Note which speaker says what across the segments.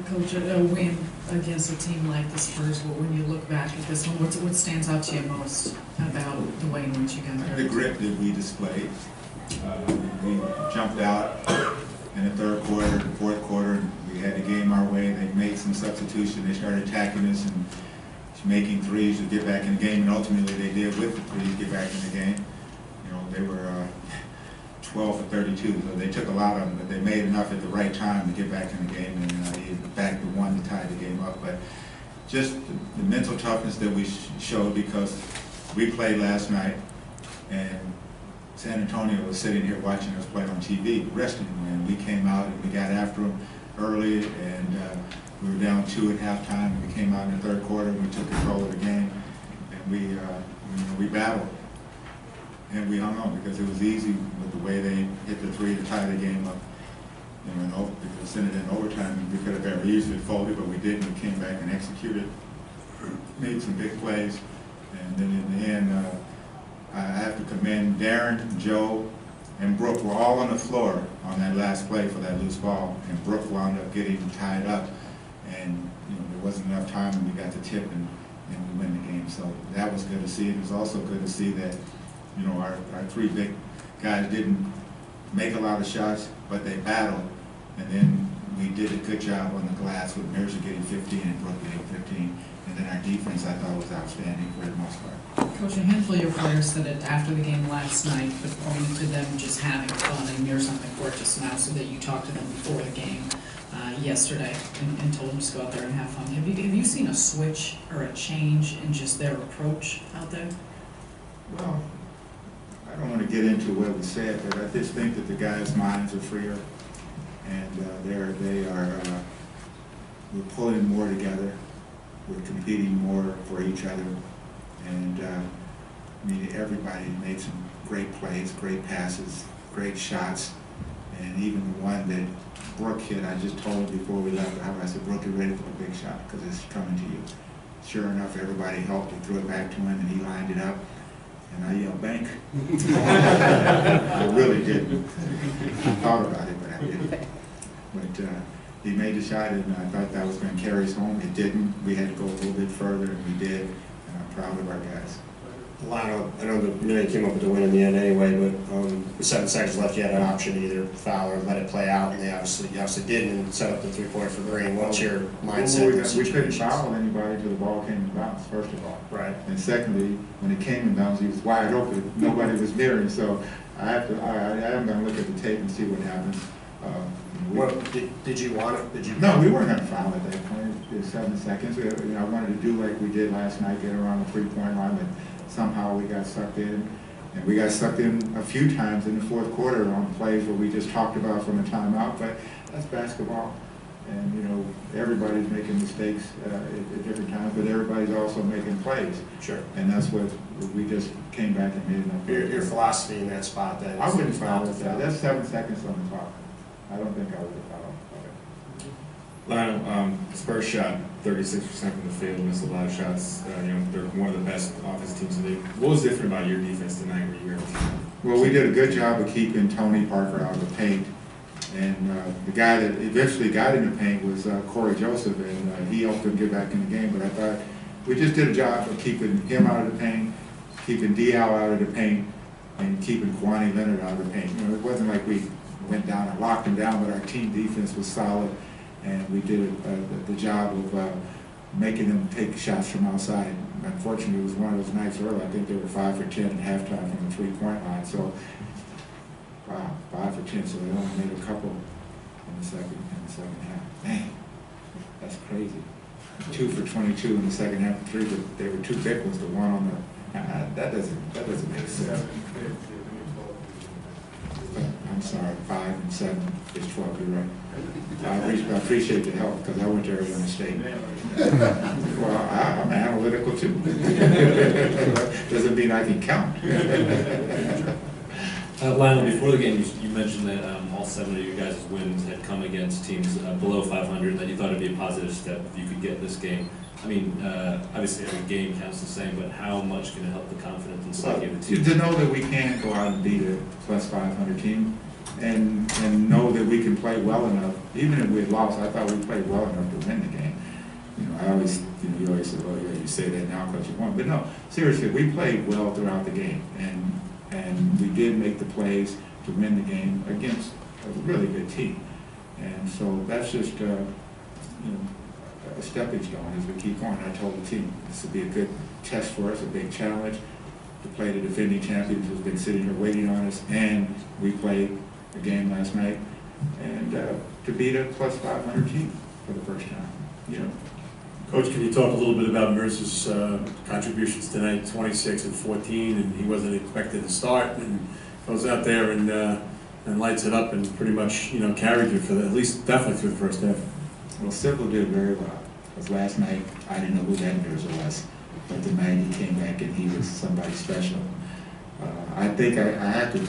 Speaker 1: Coach, a win against a team like the Spurs, when you look back at this one, what stands out to you most about the way in which you got there?
Speaker 2: The grit that we displayed. We jumped out in the third quarter, the fourth quarter. We had the game our way. They made some substitution. They started attacking us and making threes to get back in the game, and ultimately they did with the threes get back in the game. You know, they were 12 for 32, so they took a lot of them, but they made enough at the right time to get back in the game, and he back to one to tie the game up. But just the mental toughness that we showed, because we played last night, and San Antonio was sitting here watching us play on TV, resting, and we came out and we got after them early, and we were down 2 at halftime, and we came out in the third quarter and we took control of the game, and we battled. And we hung on because it was easy with the way they hit the three to tie the game up. You know, we sent it in overtime, and we could have very easily folded, but we didn't. We came back and executed, made some big plays, and then in the end, I have to commend Deron, Joe, and Brook. Were all on the floor on that last play for that loose ball, and Brook wound up getting tied up, and you know, there wasn't enough time, and we got the tip, and we win the game. So that was good to see. It was also good to see that, you know, our three big guys didn't make a lot of shots, but they battled, and then we did a good job on the glass with Mirza getting 15 and Brook getting 15, and then our defense I thought was outstanding for the most part.
Speaker 1: Coach, a handful of your players said it after the game last night, but pointing to them just having fun, and you're something for it just now, so that you talked to them before the game yesterday and told them to go out there and have fun. Have you seen a switch or a change in just their approach out there?
Speaker 2: Well, I don't want to get into what we said, but I just think that the guys' minds are freer, and we're pulling more together, we're competing more for each other, and I mean, everybody made some great plays, great passes, great shots, and even the one that Brook hit, I just told him before we left the house, I said, Brook, get ready for a big shot, because it's coming to you. Sure enough, everybody helped, they threw it back to him, and he lined it up. And I yelled, bank. I really didn't. I thought about it, but I didn't. But he made the shot, and I thought that was going to carry us home. It didn't. We had to go a little bit further, and we did. And I'm proud of our guys.
Speaker 3: Lionel, I know you came up with the win in the end anyway, but with 7 seconds left, you had an option to either foul or let it play out, and you obviously didn't, and set up the three-pointer for Green. What's your mindset?
Speaker 2: We couldn't foul anybody until the ball came in bounds, first of all.
Speaker 3: Right.
Speaker 2: And secondly, when it came in bounds, he was wide open. Nobody was near him, so I am going to look at the tape and see what happened.
Speaker 3: Did you want it? Did you?
Speaker 2: No, we weren't going to foul at that point. It was 7 seconds. I wanted to do like we did last night, get around the three-point line, but somehow we got sucked in. And we got sucked in a few times in the fourth quarter on plays where we just talked about from a timeout, but that's basketball. And, you know, everybody's making mistakes at different times, but everybody's also making plays.
Speaker 3: Sure.
Speaker 2: And that's what we just came back and made enough.
Speaker 3: Your philosophy in that spot then?
Speaker 2: I wouldn't foul with that. That's 7 seconds on the clock. I don't think I would have fouled.
Speaker 4: Lionel, the Spurs shot 36% from the field, missed a lot of shots. You know, they're one of the best offensive teams in the league. What was different about your defense tonight when you were able to?
Speaker 2: Well, we did a good job of keeping Tony Parker out of the paint. And the guy that eventually got in the paint was Corey Joseph, and he helped him get back in the game. But I thought we just did a job of keeping him out of the paint, keeping Diaw out of the paint, and keeping Kwani Leonard out of the paint. You know, it wasn't like we went down and locked him down, but our team defense was solid, and we did the job of making them take shots from outside. Unfortunately, it was one of those nights early. I think they were 5 for 10 at halftime from the three-point line. So, wow, 5 for 10. So they only made a couple in the second half. Dang, that's crazy. 2 for 22 in the second half, and 3, but they were 2 big ones. The one on the that doesn't make sense. I'm sorry, 5 and 7 is 12. You're right. I appreciate the help because I went to Arizona State. Well, I'm analytical too. Doesn't mean I can count.
Speaker 5: Lionel, before the game, you mentioned that all 7 of you guys' wins had come against teams below 500, that you thought it'd be a positive step if you could get this game. I mean, obviously every game counts the same, but how much can it help the confidence and psyche of the team?
Speaker 2: To know that we can go out and beat a plus 500 team, and know that we can play well enough. Even if we had lost, I thought we played well enough to win the game. You know, I always, you always say, well, yeah, you say that now because you won. But no, seriously, we played well throughout the game, and we did make the plays to win the game against a really good team. And so that's just, a stepping stone as we keep going. I told the team this will be a good test for us, a big challenge to play the defending champions who's been sitting here waiting on us, and we played a game last night, and to beat a plus 500 team for the first time. You know.
Speaker 6: Coach, can you talk a little bit about Mirza's contributions tonight, 26 and 14, and he wasn't expected to start, and goes out there and lights it up and pretty much, carried you for at least definitely through the first half.
Speaker 2: Well, Sybil did very well, because last night I didn't know who that Mirza was, but tonight he came back and he was somebody special. I think I have to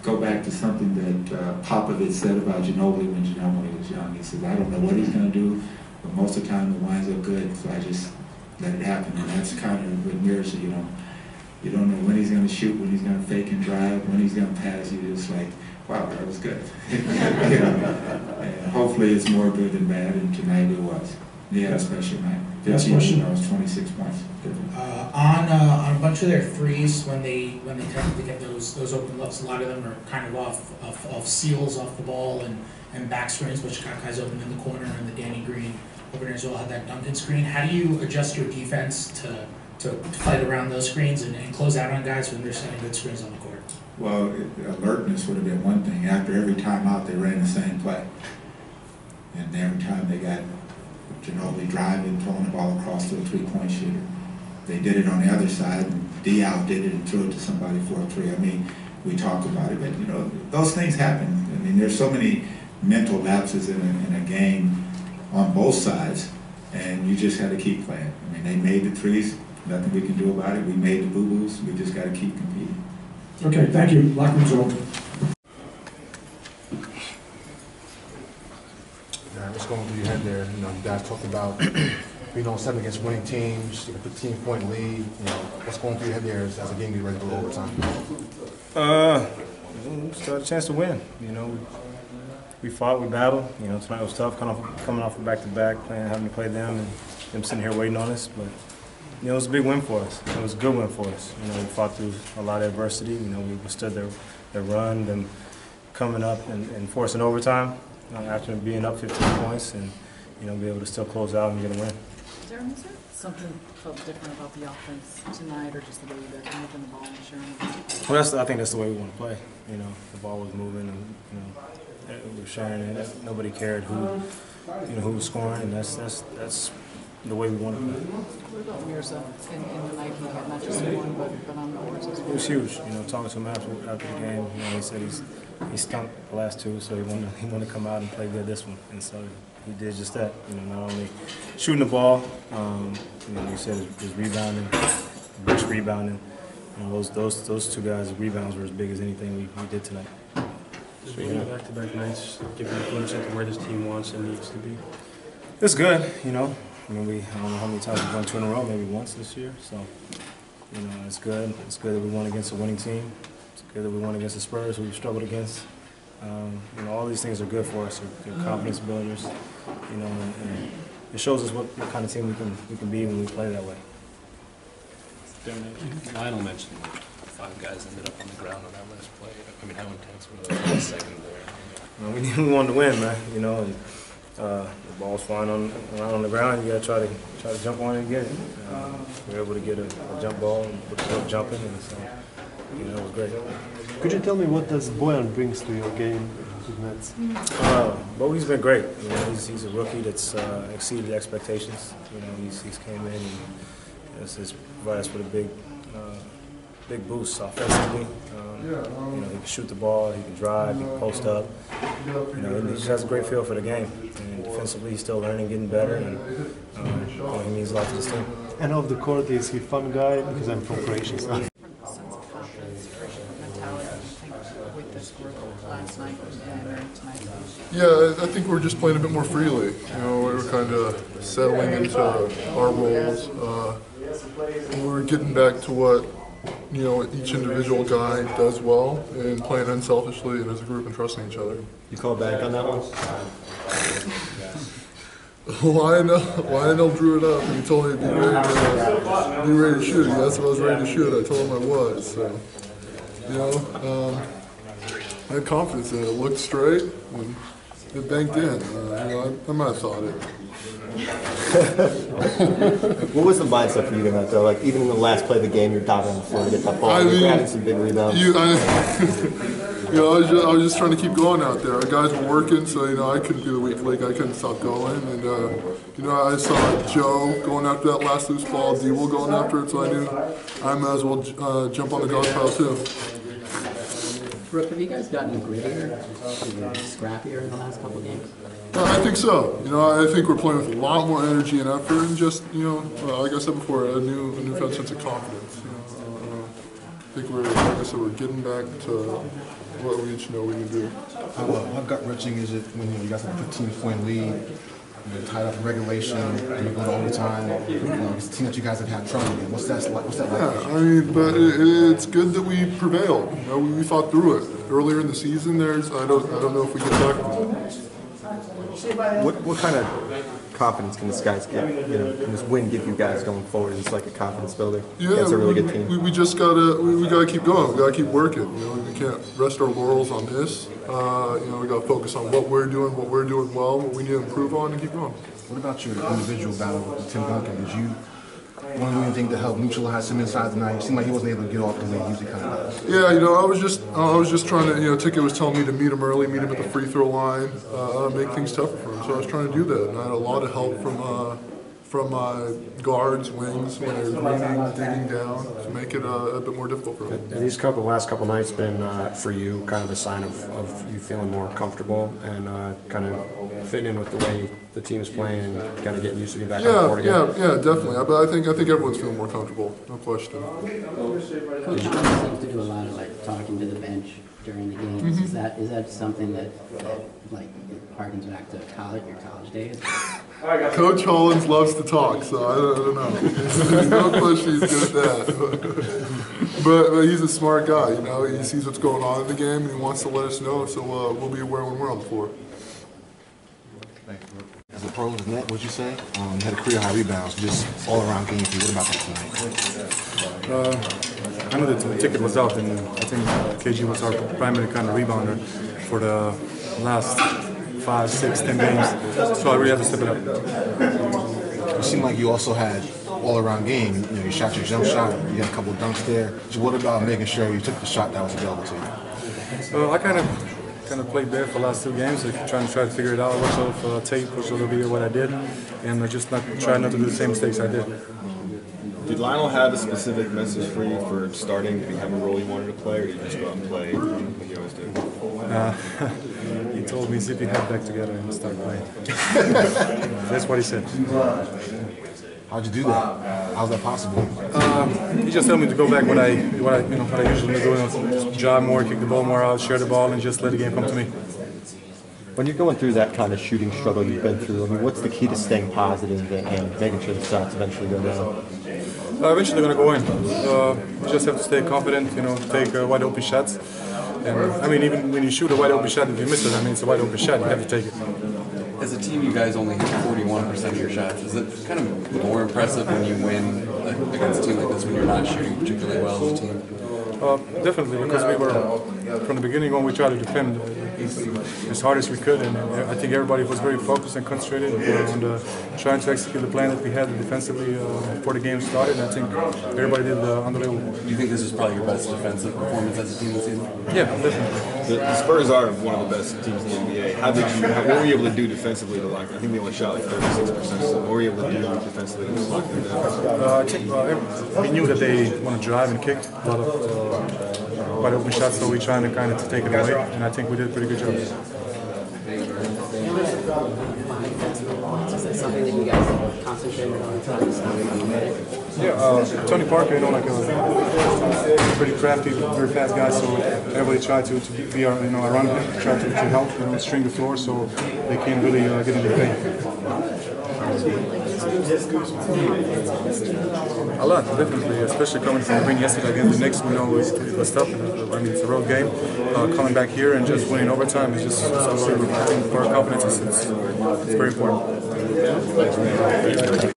Speaker 2: go back to something that Popovich said about Ginobili when Ginobili was young. He said, I don't know what he's going to do, but most of the time it winds up good, so I just let it happen. And that's kind of with Mirza, you don't know when he's going to shoot, when he's going to fake and drive, when he's going to pass. You're just like, wow, that was good. And hopefully it's more good than bad, and tonight it was. He had a special night. 15, 26 points.
Speaker 7: On a bunch of their threes, when they tend to get those open looks, a lot of them are kind of off seals off the ball and back screens, which guys open in the corner, and the Danny Green opener as well had that Duncan screen. How do you adjust your defense to fight around those screens and close out on guys when they're setting good screens on the court?
Speaker 2: Well, alertness would have been one thing. After every timeout, they ran the same play. And every time they got Ginobili driving, throwing the ball across to a three-point shooter. They did it on the other side, and Diaw did it and threw it to somebody for a three. I mean, we talked about it, but those things happen. I mean, there's so many mental lapses in a game on both sides, and you just got to keep playing. I mean, they made the threes, nothing we can do about it. We made the boo-boos, we just got to keep competing.
Speaker 6: Okay, thank you. Locker room's open.
Speaker 8: What's going through your head there? You guys talked about being on 7 against winning teams, a 15-point lead. What's going through your head there as a game gets ready to go overtime?
Speaker 9: Still had a chance to win. We fought, we battled. Tonight was tough, coming off a back-to-back, having to play them, and them sitting here waiting on us. But it was a big win for us. It was a good win for us. We fought through a lot of adversity. We withstood their run, them coming up and forcing overtime. After being up 15 points and, be able to still close out and get a win.
Speaker 10: Deron, was there something felt different about the offense tonight, or just the way you guys were moving the ball and sharing it?
Speaker 9: Well, I think that's the way we want to play. The ball was moving and, we were sharing it. Nobody cared who was scoring, and that's the way we want to play.
Speaker 10: What about Mirza in the night? He had not just one, but on the boards as well.
Speaker 9: It was huge. Talking to him after the game, he said he stunk the last two, so he wanted to come out and play good this one, and so he did just that. Not only shooting the ball, he said his rebounding, bench rebounding. Those two guys' rebounds were as big as anything we did tonight.
Speaker 11: Just back-to-back nights, giving a glimpse into where this team wants and needs to be.
Speaker 9: It's good, I don't know how many times we've won 2 in a row, maybe once this year. So, it's good. It's good that we won against a winning team. It's good that we won against the Spurs, who we've struggled against. All these things are good for us. They're confidence builders. And it shows us what kind of team we can be when we play that way.
Speaker 11: Lionel mentioned 5 guys ended up on the ground on that last play. I mean, how intense were those last second there?
Speaker 9: We wanted to win, man. And, the ball's flying around on the ground. You gotta try to jump on it and get it. We were able to get a jump ball and put the jumping, and so it was great.
Speaker 12: Could you tell me what does Bojan brings to your game with Nets?
Speaker 9: Bojan's been great. He's a rookie that's exceeded expectations. He's came in and has provided us with a big boost offensively. He can shoot the ball, he can drive, he can post up. He just has a great feel for the game. And defensively, he's still learning, getting better, and he means a lot to this team.
Speaker 12: And off the court, is he a fun guy? Because I'm from Croatia. So.
Speaker 10: Sense of confidence, mentality, I think, with this group last night and tonight.
Speaker 13: Yeah, I think we're just playing a bit more freely. We're kind of settling into our roles. We're getting back to what each individual guy does well and playing unselfishly and as a group and trusting each other.
Speaker 12: You call back on that one?
Speaker 13: Lionel drew it up and he told me to be ready to shoot. He asked if I was ready to shoot. I told him I was. So, I had confidence in it. It looked straight and it banked in. I might have thought it.
Speaker 12: What was the mindset for you tonight, though? Like, even in the last play of the game, you're diving on the floor to get that ball. You're grabbing some big rebounds.
Speaker 13: I was just trying to keep going out there. Our guys were working, so I couldn't be the weak link. I couldn't stop going, and I saw Joe going after that last loose ball, D-Will going after it, so I knew I might as well jump on the guard pile too.
Speaker 14: Brook, have you guys gotten grittier, scrappier in the last couple of games?
Speaker 13: I think so. I think we're playing with a lot more energy and effort, and just like I said before, a newfound sense of confidence. I think like I said, we're getting back to what we each know we can do.
Speaker 8: How gut-wrenching is it when you guys have a 15-point lead, you're tied up in regulation, and you go to overtime? It's a team that you guys have had trouble with. What's that like?
Speaker 13: Yeah, but it's good that we prevailed. We fought through it. Earlier in the season, I don't know if we get back from it.
Speaker 12: What kind of confidence can this guys give? Can this win give you guys going forward? It's like a confidence builder.
Speaker 13: Yeah,
Speaker 12: it's a really good team.
Speaker 13: We just gotta keep going. We gotta keep working. We can't rest our laurels on this. We gotta focus on what we're doing well, what we need to improve on, and keep going.
Speaker 8: What about your individual battle with Tim Duncan? Did you want to do anything to help neutralize him inside the night? It seemed like he wasn't able to get off the way he usually kind of does.
Speaker 13: Yeah, I was just trying to, Ticket was telling me to meet him early, meet him at the free throw line, make things tougher for him. So I was trying to do that, and I had a lot of help from my guards, wings, when they were digging down to make it a bit more difficult for him.
Speaker 3: These last couple nights been for you kind of a sign of you feeling more comfortable and kind of fitting in with the way the team is playing and kind of getting used to being back on the court again?
Speaker 13: Yeah, definitely. But I think everyone's feeling more comfortable, no question.
Speaker 14: Coach Hollins seems to do a lot of talking to the bench during the games.
Speaker 13: Mm-hmm.
Speaker 14: Is that something that harkens back to your college days?
Speaker 13: Coach Hollins loves to talk, so I don't know. There's no question he's good at that. But he's a smart guy, He sees what's going on in the game, and he wants to let us know, so we'll be aware when we're on the floor.
Speaker 8: As a pro, what would you say? You had a career high rebounds, just all-around game for you. What about that tonight?
Speaker 9: I know that the Ticket was out, and I think KG was our primary kind of rebounder for the last 5, 6, 10 games. So I really had to step it up.
Speaker 8: You seem like you also had all-around game. You shot your jump shot. You had a couple dunks there. So what about making sure you took the shot that was available to you?
Speaker 9: I kind of played there for the last 2 games, trying to figure it out, watch all of tape, watch all the video what I did, and just try not to do the same mistakes I did.
Speaker 15: Did Lionel have a specific message for you for starting? Did he have a role you wanted to play, or did you just go out and play like you always do?
Speaker 9: He told me zip your head back together and start playing. That's what he said.
Speaker 8: How'd you do that? How's that possible?
Speaker 9: He just told me to go back what I usually do, just drive more, kick the ball more out, share the ball, and just let the game come to me.
Speaker 12: When you're going through that kind of shooting struggle you've been through, what's the key to staying positive and making sure the shots eventually go down?
Speaker 9: Eventually they're going to go in. You just have to stay confident, take wide open shots. And even when you shoot a wide open shot, if you miss it, it's a wide open shot, you have to take it.
Speaker 11: As a team, you guys only hit 41% of your shots. Is it kind of more impressive when you win against a team like this when you're not shooting particularly well as a team?
Speaker 9: Definitely, because we were, from the beginning on, we tried to defend as hard as we could, and I think everybody was very focused and concentrated on trying to execute the plan that we had defensively before the game started, and I think everybody did unbelievable.
Speaker 11: Do you think this is probably your best defensive performance as a team this season?
Speaker 9: Yeah, definitely.
Speaker 15: The Spurs are one of the best teams in the NBA. What were you able to do defensively to lock them? I think they only shot 36%, so what were you able to do defensively to lock them down?
Speaker 9: I think we knew that they want to drive and kick a lot of wide open shots, so we're trying to kind of take it away, and I think we did a pretty good job.
Speaker 14: Is that something that you guys concentrated on trying to stop?
Speaker 9: Yeah, Tony Parker, a pretty crafty, very fast guy, so everybody tried to be around him, try to help, string the floor so they can't really get in the paint.
Speaker 16: A lot, definitely, especially coming from the win yesterday against the Knicks. We know it was tough. I mean, it's a road game. Coming back here and just winning overtime is just, I think for our confidence, it's very important.